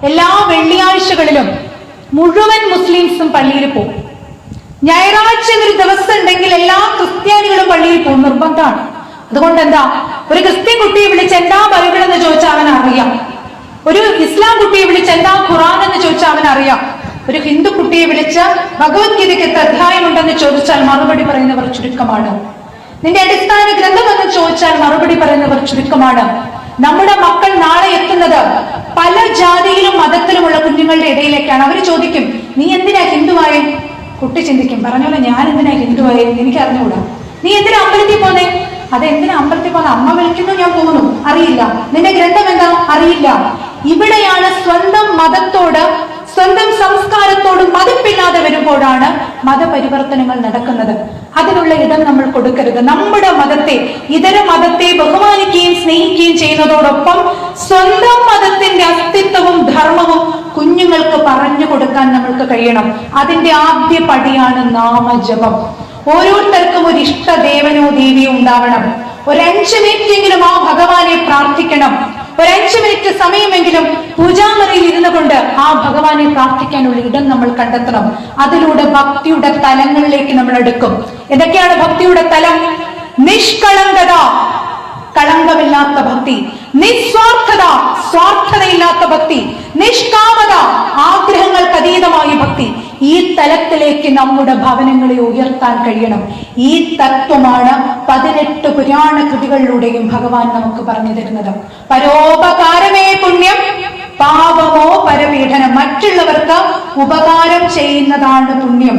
എല്ലാ വെള്ളിയാഴ്ചകളിലും മുഴുവൻ മുസ്ലിംസും പള്ളിയിൽ പോകും. ഞായറാഴ്ച ഒരു ദിവസം ഉണ്ടെങ്കിൽ എല്ലാ ക്രിസ്ത്യാനികളും പള്ളിയിൽ പോകും, നിർബന്ധമാണ്. അതുകൊണ്ട് എന്താ, ഒരു ക്രിസ്ത്യൻ കുട്ടിയെ വിളിച്ച് എന്താ ബൈബിൾ എന്ന് ചോദിച്ചാൽ അവൻ അറിയാം. ഒരു ഇസ്ലാം കുട്ടിയെ വിളിച്ച് എന്താ ഖുറാൻ എന്ന് ചോദിച്ചാൽ അവൻ അറിയാം. ഒരു ഹിന്ദു കുട്ടിയെ വിളിച്ച് ഭഗവത്ഗീതയ്ക്ക് എത്ര അധ്യായമുണ്ടെന്ന് ചോദിച്ചാൽ മറുപടി പറയുന്നവർ ചുരുക്കമാണ്. നിന്റെ അടിസ്ഥാന ഗ്രന്ഥം എന്ന് ചോദിച്ചാൽ മറുപടി പറയുന്നവർ ചുരുക്കമാണ്. നമ്മുടെ മക്കൾ നാളെ എത്തുന്നത് പല ജാതിയിലും മതത്തിലുമുള്ള കുഞ്ഞുങ്ങളുടെ ഇടയിലേക്കാണ്. അവർ ചോദിക്കും, നീ എന്തിനാ ഹിന്ദുവായ? കുട്ടി ചിന്തിക്കും, പറഞ്ഞോളെ ഞാൻ എന്തിനാ ഹിന്ദുവായ, എനിക്ക് അറിഞ്ഞുകൂടാ. നീ എന്തിനാ അമ്പലത്തിൽ പോന്നെ? അതെന്തിനാ അമ്പലത്തിൽ പോന്നെ? അമ്മ വിളിക്കുന്നു, ഞാൻ പോകുന്നു, അറിയില്ല. നിന്റെ ഗ്രന്ഥം എന്താ? അറിയില്ല. ഇവിടെയാണ് സ്വന്തം മതത്തോട്, സ്വന്തം സംസ്കാരത്തോട് മതിപ്പില്ലാതെ വരുമ്പോഴാണ് മതപരിവർത്തനങ്ങൾ നടക്കുന്നത്. അതിനുള്ള ഇടം നമ്മൾ കൊടുക്കരുത്. നമ്മുടെ മതത്തെ, ഇതര മതത്തെ ബഹുമാനിക്കുകയും സ്നേഹിക്കുകയും ചെയ്യുന്നതോടൊപ്പം സ്വന്തം മതത്തിന്റെ അസ്തിത്വവും ധർമ്മവും കുഞ്ഞുങ്ങൾക്ക് പറഞ്ഞു കൊടുക്കാൻ നമ്മൾക്ക് കഴിയണം. അതിന്റെ ആദ്യ പടിയാണ് നാമജപം. ഓരോരുത്തർക്കും ഒരു ഇഷ്ടദേവനോ ദേവിയോ ഉണ്ടാവണം. ഒരു 5 മിനിറ്റെങ്കിലും ആ ഭഗവാനെ പ്രാർത്ഥിക്കണം. ഒരു 5 മിനിറ്റ് സമയമെങ്കിലും പൂജാമുറിയിൽ ഇരുന്നു കൊണ്ട് ആ ഭഗവാനെ പ്രാർത്ഥിക്കാനുള്ള ഇടം നമ്മൾ കണ്ടെത്തണം. അതിലൂടെ ഭക്തിയുടെ തലങ്ങളിലേക്ക് നമ്മൾ എടുക്കും. എന്തൊക്കെയാണ് ഭക്തിയുടെ തലം? നിഷ്കളങ്കത, കളങ്കമില്ലാത്ത ഭക്തി. നിസ്വാർത്ഥത, സ്വാർത്ഥതയില്ലാത്ത ഭക്തി. നിഷ്കാമത, ആഗ്രഹങ്ങൾക്ക് അതീതമായ ഭക്തി. ഈ തലത്തിലേക്ക് നമ്മുടെ ഭവനങ്ങളെ ഉയർത്താൻ കഴിയണം. ഈ തത്വമാണ് 18 പുരാണ കൃതികളിലൂടെയും ഭഗവാൻ നമുക്ക് പറഞ്ഞു തരുന്നത്. പരോപകാരമേ പുണ്യം, പാപമോ പരപീഡനം. മറ്റുള്ളവർക്ക് ഉപകാരം ചെയ്യുന്നതാണ് പുണ്യം.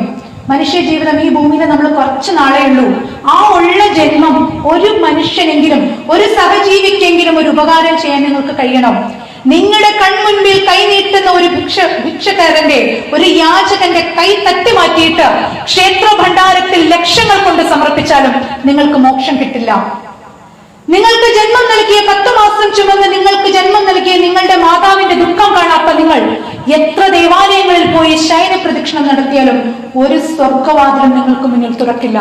മനുഷ്യ ജീവിതം ഈ ഭൂമിയിൽ നമ്മൾ കുറച്ച് നാളേ ഉള്ളൂ. ആ ഉള്ള ജന്മം ഒരു മനുഷ്യനെങ്കിലും, ഒരു സഹജീവിക്കെങ്കിലും ഒരു ഉപകാരം ചെയ്യാൻ നിങ്ങൾക്ക് കഴിയണം. നിങ്ങളുടെ കൺമുൻപിൽ കൈനീട്ടുന്ന ഒരു ഭിക്ഷക്കാരന്റെ, ഒരു യാചകന്റെ കൈ തട്ടി മാറ്റിയിട്ട് ക്ഷേത്ര ഭണ്ഡാരത്തിൽ ലക്ഷങ്ങൾ കൊണ്ട് സമർപ്പിച്ചാലും നിങ്ങൾക്ക് മോക്ഷം കിട്ടില്ല. നിങ്ങൾക്ക് ജന്മം നൽകിയ 10 മാസം ചുമന്ന് നിങ്ങൾക്ക് ജന്മം നൽകിയ നിങ്ങളുടെ മാതാവിന്റെ ദുഃഖം കാണാത്ത നിങ്ങൾ എത്ര ദേവാലയങ്ങളിൽ പോയി ശയന പ്രദക്ഷിണം നടത്തിയാലും ഒരു സ്വർഗവാതിലും നിങ്ങൾക്ക് മുന്നിൽ തുറക്കില്ല.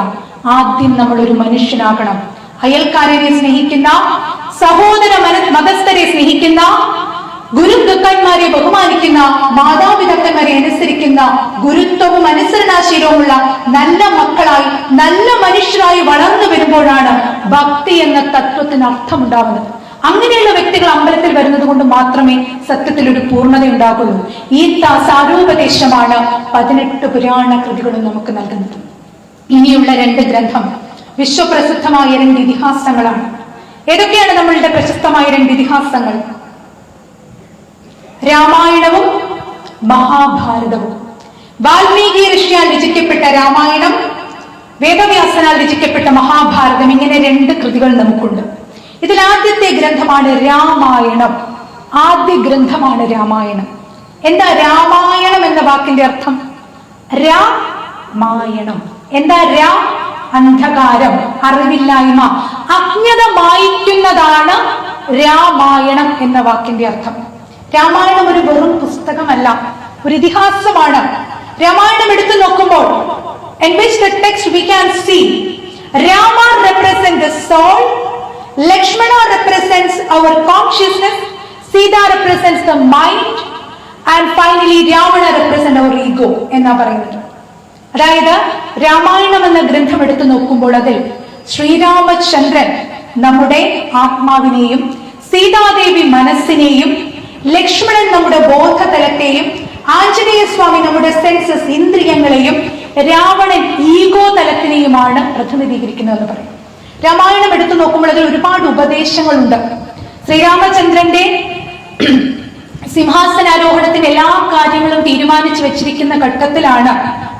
ആദ്യം നമ്മൾ ഒരു മനുഷ്യനാകണം. അയൽക്കാരനെ സ്നേഹിക്കുന്ന, സഹോദര മതസ്ഥരെ സ്നേഹിക്കുന്ന, ഗുരുദുക്കന്മാരെ ബഹുമാനിക്കുന്ന, മാതാപിതാക്കന്മാരെ അനുസരിക്കുന്ന, ഗുരുത്വവും അനുസരണാശീലവുമുള്ള നല്ല മക്കളായി, നല്ല മനുഷ്യരായി വളർന്നു വരുമ്പോഴാണ് ഭക്തി എന്ന തത്വത്തിന് അർത്ഥമുണ്ടാവുന്നത്. അങ്ങനെയുള്ള വ്യക്തികൾ അമ്പലത്തിൽ വരുന്നത് കൊണ്ട് മാത്രമേ സത്യത്തിൽ ഒരു പൂർണ്ണത ഉണ്ടാകുള്ളൂ. ഈ സാരോപദേശമാണ് 18 പുരാണ കൃതികളും നമുക്ക് നൽകുന്നത്. ഇനിയുള്ള 2 ഗ്രന്ഥം വിശ്വപ്രസിദ്ധമായ 2 ഇതിഹാസങ്ങളാണ്. ഏതൊക്കെയാണ് നമ്മളുടെ പ്രശസ്തമായ 2 ഇതിഹാസങ്ങൾ? രാമായണവും മഹാഭാരതവും. വാൽമീകി ഋഷിയാൽ രചിക്കപ്പെട്ട രാമായണം, വേദവ്യാസനാൽ രചിക്കപ്പെട്ട മഹാഭാരതം. ഇങ്ങനെ 2 കൃതികൾ നമുക്കുണ്ട്. ഇതിൽ ആദ്യത്തെ ഗ്രന്ഥമാണ് രാമായണം. ആദ്യ ഗ്രന്ഥമാണ് രാമായണം. എന്താ രാമായണം എന്ന വാക്കിന്റെ അർത്ഥം? രാമായണം. എന്താ രാ? അന്ധകാരം, അറിവില്ലായ്മ, അജ്ഞത മായ്ക്കുന്നതാണ് രാമായണം എന്ന വാക്കിന്റെ അർത്ഥം. രാമായണം ഒരു വെറും പുസ്തകമല്ല, ഒരു ഇതിഹാസമാണ്. രാമായണം എടുത്തു നോക്കുമ്പോൾ in which the text we can see Rama represents the soul, Lakshmana represents our consciousness, Sita represents the mind, and finally Ravana represents our ego എന്നാ പറയുന്നത്. അതായത് രാമായണം എന്ന ഗ്രന്ഥം എടുത്തു നോക്കുമ്പോൾ അതിൽ ശ്രീരാമചന്ദ്രൻ നമ്മുടെ ആത്മാവിനെയും, സീതാദേവി മനസ്സിനെയും, ലക്ഷ്മണൻ നമ്മുടെ ബോധതലത്തെയും, ആഞ്ജനേയ സ്വാമി നമ്മുടെ സെൻസസ് ഇന്ദ്രിയങ്ങളെയും, രാവണൻ ഈഗോ തലത്തിനെയുമാണ് പ്രതിനിധീകരിക്കുന്നതെന്ന് പറയും. രാമായണം എടുത്തു നോക്കുമ്പോൾ അതിൽ ഒരുപാട് ഉപദേശങ്ങളുണ്ട്. ശ്രീരാമചന്ദ്രന്റെ സിംഹാസനാരോഹണത്തിന് എല്ലാ കാര്യങ്ങളും തീരുമാനിച്ചു വെച്ചിരിക്കുന്ന ഘട്ടത്തിലാണ്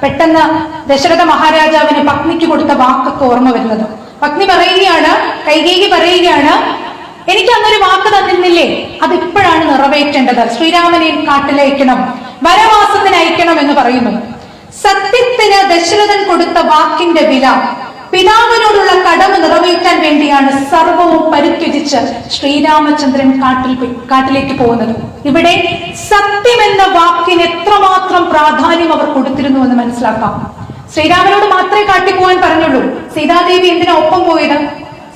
പെട്ടെന്ന് ദശരഥ മഹാരാജാവിന് പത്നിക്ക് കൊടുത്ത വാക്കൊക്കെ ഓർമ്മ വരുന്നത്. പത്നി പറയുകയാണ്, കൈകേയി പറയുകയാണ്, എനിക്ക് അന്നൊരു വാക്ക് തന്നിരുന്നില്ലേ, അതിപ്പോഴാണ് നിറവേറ്റേണ്ടത്. ശ്രീരാമനെ കാട്ടിലയക്കണം, വനവാസത്തിന് അയക്കണം എന്ന് പറയുന്നു. സത്യത്തിന് ദശരഥൻ കൊടുത്ത വാക്കിന്റെ വില, പിതാവിനോടുള്ള കടമ നിറവേറ്റാൻ വേണ്ടിയാണ് സർവവും പരിത്യജിച്ച് ശ്രീരാമചന്ദ്രൻ കാട്ടിലേക്ക് പോകുന്നത്. ഇവിടെ സത്യം എന്ന വാക്കിന് എത്രമാത്രം പ്രാധാന്യം അവർ കൊടുത്തിരുന്നു എന്ന് മനസ്സിലാക്കാം. ശ്രീരാമനോട് മാത്രമേ കാട്ടിൽ പോകാൻ പറഞ്ഞുള്ളൂ. സീതാദേവി എന്തിനാ ഒപ്പം പോയത്?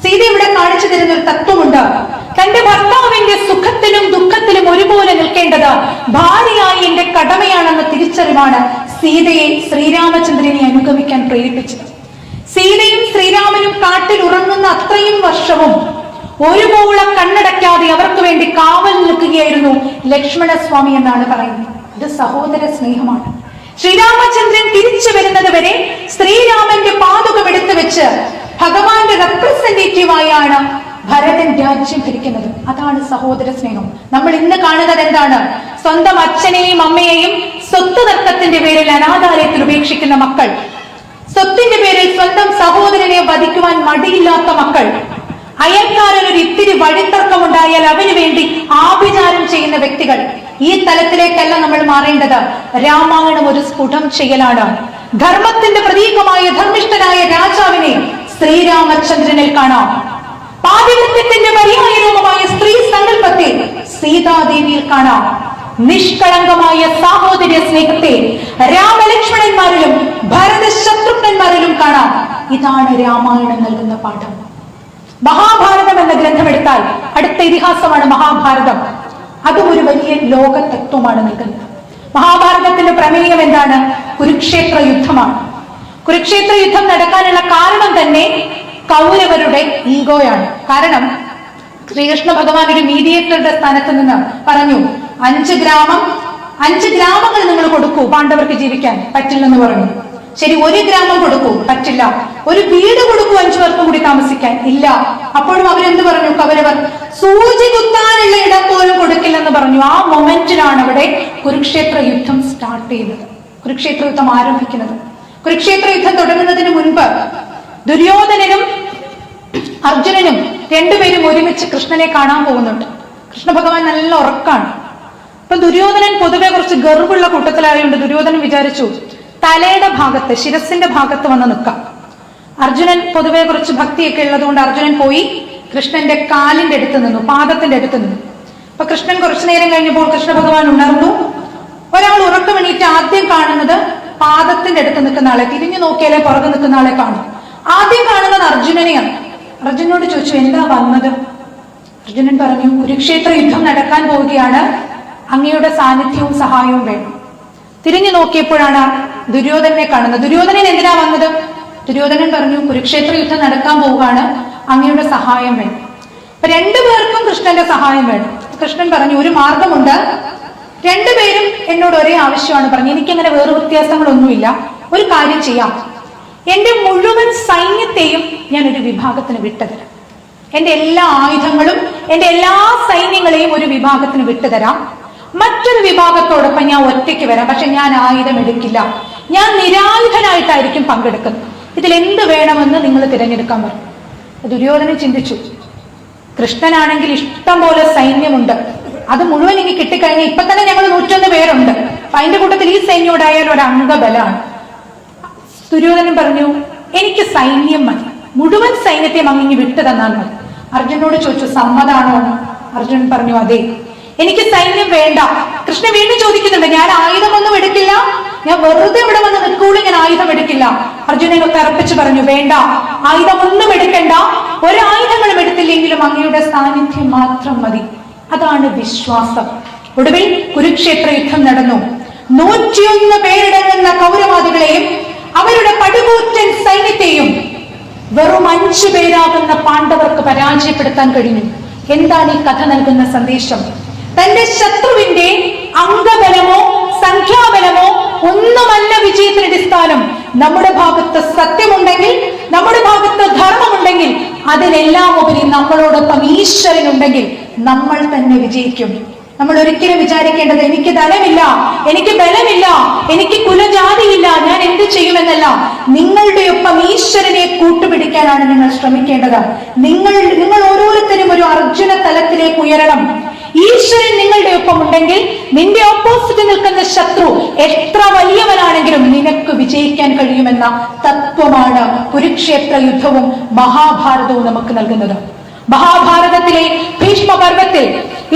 സീത ഇവിടെ കാണിച്ചു തരുന്ന ഒരു തത്വമുണ്ട്. തന്റെ ഭർത്താവിന്റെ സുഖത്തിലും ദുഃഖത്തിലും ഒരുപോലെ നിൽക്കേണ്ടത് ഭാര്യയായി എന്റെ കടമയാണെന്ന തിരിച്ചറിവാണ് സീതയെ ശ്രീരാമചന്ദ്രനെ അനുഗമിക്കാൻ പ്രേരിപ്പിച്ചത്. സീതയും ശ്രീരാമനും കാട്ടിൽ ഉറങ്ങുന്ന അത്രയും വർഷവും ഒരുപോലെ കണ്ണടയ്ക്കാതെ അവർക്ക് വേണ്ടി കാവൽ നിൽക്കുകയായിരുന്നു ലക്ഷ്മണസ്വാമി എന്നാണ് പറയുന്നത്. ഇത് സഹോദര സ്നേഹമാണ്. ശ്രീരാമചന്ദ്രൻ തിരിച്ചു വരുന്നത് വരെ ശ്രീരാമന്റെ പാതുകം എടുത്തു വെച്ച് ഭഗവാന്റെ റെപ്രസെന്റേറ്റീവായാണ് ഭരതൻ രാജ്യം ഭരിക്കുന്നത്. അതാണ് സഹോദര സ്നേഹം. നമ്മൾ ഇന്ന് കാണുന്നത് എന്താണ്? സ്വന്തം അച്ഛനെയും അമ്മയെയും സ്വത്ത് തർക്കത്തിന്റെ പേരിൽ അനാഥാലയത്തിൽ ഉപേക്ഷിക്കുന്ന മക്കൾ, സ്വത്തിന്റെ പേരിൽ സ്വന്തം സഹോദരനെ വധിക്കുവാൻ മടിയില്ലാത്ത മക്കൾ, അയൽക്കാരൻ ഒരു ഇത്തിരി വഴിത്തർക്കം ഉണ്ടായാൽ അവന് വേണ്ടി ആഭിചാരം ചെയ്യുന്ന വ്യക്തികൾ. ഈ തലത്തിലേക്കല്ല നമ്മൾ മാറേണ്ടത്. രാമായണം ഒരു സ്ഫുടം ചെയ്യലാണ്. ധർമ്മത്തിന്റെ പ്രതീകമായ ധർമ്മിഷ്ഠനായ രാജാവിനെ ശ്രീരാമചന്ദ്രനിൽ കാണാം. പാതിവൃത്യത്തിന്റെ പര്യായരൂപമായ സ്ത്രീ സങ്കല്പത്തെ സീതാദേവിയിൽ കാണാം. നിഷ്കളങ്കമായ സാഹോദര്യ സ്നേഹത്തെ രാമലക്ഷ്മണന്മാരിലും ഭരത ശത്രുഘ്നന്മാരിലും കാണാം. ഇതാണ് രാമായണം നൽകുന്ന പാഠം. മഹാഭാരതം എന്ന ഗ്രന്ഥമെടുത്താൽ അടുത്ത ഇതിഹാസമാണ് മഹാഭാരതം. അതും ഒരു വലിയ ലോക തത്വമാണ് നൽകുന്നത്. മഹാഭാരതത്തിന്റെ പ്രമേയം എന്താണ്? കുരുക്ഷേത്ര യുദ്ധമാണ്. കുരുക്ഷേത്ര യുദ്ധം നടക്കാനുള്ള കാരണം തന്നെ കൗരവരുടെ ഈഗോയാണ്. കാരണം ശ്രീകൃഷ്ണ ഭഗവാൻ ഒരു മീഡിയേറ്ററുടെ സ്ഥാനത്ത് നിന്ന് പറഞ്ഞു, 5 ഗ്രാമങ്ങൾ നിങ്ങൾ കൊടുക്കൂ, പാണ്ഡവർക്ക് ജീവിക്കാൻ പറ്റില്ലെന്ന് പറഞ്ഞു. ശരി, 1 ഗ്രാമം കൊടുക്കൂ, പറ്റില്ല. ഒരു വീട് കൊടുക്കൂ, 5 പേർക്കും കൂടി താമസിക്കാൻ, ഇല്ല. അപ്പോഴും അവരെന്ത് പറഞ്ഞു? കൗരവർ സൂചി കുത്താനുള്ള ഇടം പോലും കൊടുക്കില്ലെന്ന് പറഞ്ഞു. ആ മൊമെന്റിലാണ് അവിടെ കുരുക്ഷേത്ര യുദ്ധം സ്റ്റാർട്ട് ചെയ്യുന്നത്, കുരുക്ഷേത്ര യുദ്ധം ആരംഭിക്കുന്നത്. കുരുക്ഷേത്ര യുദ്ധം തുടങ്ങുന്നതിന് മുൻപ് ദുര്യോധനനും അർജുനനും രണ്ടുപേരും ഒരുമിച്ച് കൃഷ്ണനെ കാണാൻ പോകുന്നുണ്ട്. കൃഷ്ണ ഭഗവാൻ നല്ല ഉറക്കാണ്. അപ്പൊ ദുര്യോധനൻ പൊതുവെ കുറച്ച് ഗർവുള്ള കൂട്ടത്തിലായതുകൊണ്ട് ദുര്യോധനൻ വിചാരിച്ചു തലയുടെ ഭാഗത്ത്, ശിരസിന്റെ ഭാഗത്ത് വന്ന് നിൽക്കാം. അർജുനൻ പൊതുവെ കുറച്ച് ഭക്തിയൊക്കെ ഉള്ളതുകൊണ്ട് അർജുനൻ പോയി കൃഷ്ണന്റെ കാലിന്റെ അടുത്ത് നിന്നു, പാദത്തിന്റെ അടുത്ത് നിന്നു. അപ്പൊ കൃഷ്ണൻ കുറച്ചു നേരം കഴിഞ്ഞപ്പോൾ കൃഷ്ണ ഭഗവാൻ ഉണർന്നു. ഒരാൾ ഉറക്കമെണീറ്റ് ആദ്യം കാണുന്നത് പാദത്തിന്റെ അടുത്ത് നിൽക്കുന്ന ആളെ, തിരിഞ്ഞു നോക്കിയാലേ പുറകെ നിൽക്കുന്ന ആളെ കാണും. ആദ്യം കാണുന്നത് അർജുനനെയാണ്. അർജുനോട് ചോദിച്ചു, എന്താ വന്നത്? അർജുനൻ പറഞ്ഞു, കുരുക്ഷേത്ര യുദ്ധം നടക്കാൻ പോവുകയാണ്, അങ്ങയുടെ സാന്നിധ്യവും സഹായവും വേണം. തിരിഞ്ഞു നോക്കിയപ്പോഴാണ് ദുര്യോധനെ കാണുന്നത്. ദുര്യോധനൻ എന്തിനാ വന്നത്? ദുര്യോധനൻ പറഞ്ഞു, കുരുക്ഷേത്ര യുദ്ധം നടക്കാൻ പോവുകയാണ്, അങ്ങയുടെ സഹായം വേണം. അപ്പൊ രണ്ടുപേർക്കും കൃഷ്ണന്റെ സഹായം വേണം. കൃഷ്ണൻ പറഞ്ഞു, ഒരു മാർഗമുണ്ട്, രണ്ടുപേരും എന്നോട് ഒരേ ആവശ്യമാണ് പറഞ്ഞു. എനിക്കങ്ങനെ വേറെ വ്യത്യാസങ്ങളൊന്നുമില്ല. ഒരു കാര്യം ചെയ്യാം, എന്റെ മുഴുവൻ സൈന്യത്തെയും ഞാൻ ഒരു വിഭാഗത്തിന് വിട്ടുതരാം. എന്റെ എല്ലാ ആയുധങ്ങളും എന്റെ എല്ലാ സൈന്യങ്ങളെയും ഒരു വിഭാഗത്തിന് വിട്ടുതരാം. മറ്റൊരു വിഭാഗത്തോടൊപ്പം ഞാൻ ഒറ്റയ്ക്ക് വരാം. പക്ഷെ ഞാൻ ആയുധം എടുക്കില്ല. ഞാൻ നിരായുധനായിട്ടായിരിക്കും പങ്കെടുക്കുന്നത്. ഇതിൽ എന്ത് വേണമെന്ന് നിങ്ങൾ തിരഞ്ഞെടുക്കാൻ പറഞ്ഞു. ദുര്യോധനൻ ചിന്തിച്ചു, കൃഷ്ണനാണെങ്കിൽ ഇഷ്ടം പോലെ സൈന്യമുണ്ട്, അത് മുഴുവൻ ഇനി കിട്ടിക്കഴിഞ്ഞാൽ ഇപ്പൊ തന്നെ ഞങ്ങൾ 101 പേരുണ്ട്. അപ്പൊ അതിന്റെ കൂട്ടത്തിൽ ഈ സൈന്യോടായാലും ഒരു അംഗബലാണ്. ദുര്യോധനൻ പറഞ്ഞു, എനിക്ക് സൈന്യം മതി, മുഴുവൻ സൈന്യത്തെയും അങ്ങിങ്ങി വിട്ടു തന്നാൽ മതി. അർജുനോട് ചോദിച്ചു, സമ്മതാണോ? അർജുനൻ പറഞ്ഞു, അതെ, എനിക്ക് സൈന്യം വേണ്ട. കൃഷ്ണൻ വീണ്ടും ചോദിക്കുന്നുണ്ട്, ഞാൻ ആയുധമൊന്നും എടുക്കില്ല, ഞാൻ വെറുതെ ഇവിടെ വന്ന് നിൽക്കുള്ളൂ, ഞാൻ ആയുധം എടുക്കില്ല. അർജുനൻ തറപ്പിച്ച് പറഞ്ഞു, വേണ്ട, ആയുധമൊന്നും എടുക്കണ്ട, ഒരായുധങ്ങളും എടുത്തില്ലെങ്കിലും അങ്ങയുടെ സാന്നിധ്യം മാത്രം മതി. അതാണ് വിശ്വാസം. ഒടുവിൽ കുരുക്ഷേത്ര യുദ്ധം നടന്നു. 101 പേരടങ്ങുന്ന കൗരവാദികളെയും അവരുടെ പടുകൂറ്റൻ സൈന്യത്തെയും വെറും 5 പേരാകുന്ന പാണ്ഡവർക്ക് പരാജയപ്പെടുത്താൻ കഴിഞ്ഞു. എന്താണ് ഈ കഥ നൽകുന്ന സന്ദേശം? തന്റെ ശത്രുവിന്റെ അംഗബലമോ സംഖ്യാബലമോ ഒന്നുമല്ല വിജയത്തിന് അടിസ്ഥാനം. നമ്മുടെ ഭാഗത്ത് സത്യമുണ്ടെങ്കിൽ, നമ്മുടെ ഭാഗത്ത് ധർമ്മമുണ്ടെങ്കിൽ, അതിനെല്ലാം ഉപരി നമ്മളോടൊപ്പം ഈശ്വരനുണ്ടെങ്കിൽ നമ്മൾ തന്നെ വിജയിക്കും. നമ്മൾ ഒരിക്കലും വിചാരിക്കേണ്ടത് എനിക്ക് ധനമില്ല, എനിക്ക് ബലമില്ല, എനിക്ക് കുലജാതിയില്ല, ഞാൻ എന്ത് ചെയ്യുമെന്നല്ല. നിങ്ങളുടെ ഒപ്പം ഈശ്വരനെ കൂട്ടുപിടിക്കാനാണ് നിങ്ങൾ ശ്രമിക്കേണ്ടത്. നിങ്ങൾ ഓരോരുത്തരും ഒരു അർജുന തലത്തിലേക്ക് ഉയരണം. ഈശ്വരൻ നിങ്ങളുടെ ഒപ്പം ഉണ്ടെങ്കിൽ നിന്റെ ഓപ്പോസിറ്റ് നിൽക്കുന്ന ശത്രു എത്ര വലിയവനാണെങ്കിലും നിനക്ക് വിജയിക്കാൻ കഴിയുമെന്ന തത്വമാണ് കുരുക്ഷേത്ര യുദ്ധവും മഹാഭാരതവും നമുക്ക് നൽകുന്നത്. മഹാഭാരതത്തിലെ ഭീഷ്മപർവത്തിൽ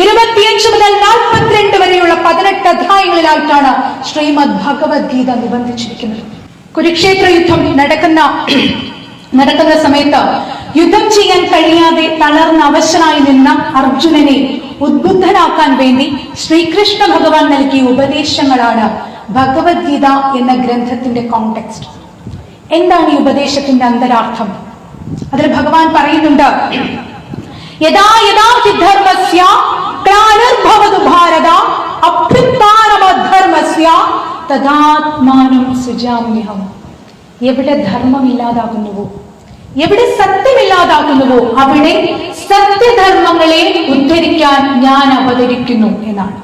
25 മുതൽ 42 വരെയുള്ള 18 അധ്യായങ്ങളിലായിട്ടാണ് ശ്രീമദ് ഭഗവത്ഗീത നിബന്ധിച്ചിരിക്കുന്നത്. കുരുക്ഷേത്ര യുദ്ധം നടക്കുന്ന സമയത്ത് യുദ്ധം ചെയ്യാൻ കഴിയാതെ തളർന്ന അവശനായി നിന്ന അർജുനനെ ഉദ്ബുദ്ധനാക്കാൻ വേണ്ടി ശ്രീകൃഷ്ണ ഭഗവാൻ നൽകിയ ഉപദേശങ്ങളാണ് ഭഗവത്ഗീത എന്ന ഗ്രന്ഥത്തിന്റെ കോണ്ടെക്സ്റ്റ്. എന്താണ് ഈ ഉപദേശത്തിന്റെ അന്തരാർത്ഥം? അതിൽ ഭഗവാൻ പറയുന്നുണ്ട്, യഥാ യഥാ ഹി ധർമ്മസ്യ ഗ്ലാനിർഭവതു ഭാരത അഭ്യുത്ഥാനമധർമ്മസ്യ തദാത്മാനം സൃജാമ്യഹം. എവിടെ ധർമ്മം ഇല്ലാതാകുന്നുവോ, എവിടെ സത്യമില്ലാതാകുന്നുവോ അവിടെ സത്യധർമ്മങ്ങളെ ഉദ്ധരിക്കാൻ ഞാൻ അവതരിക്കുന്നു എന്നാണ്.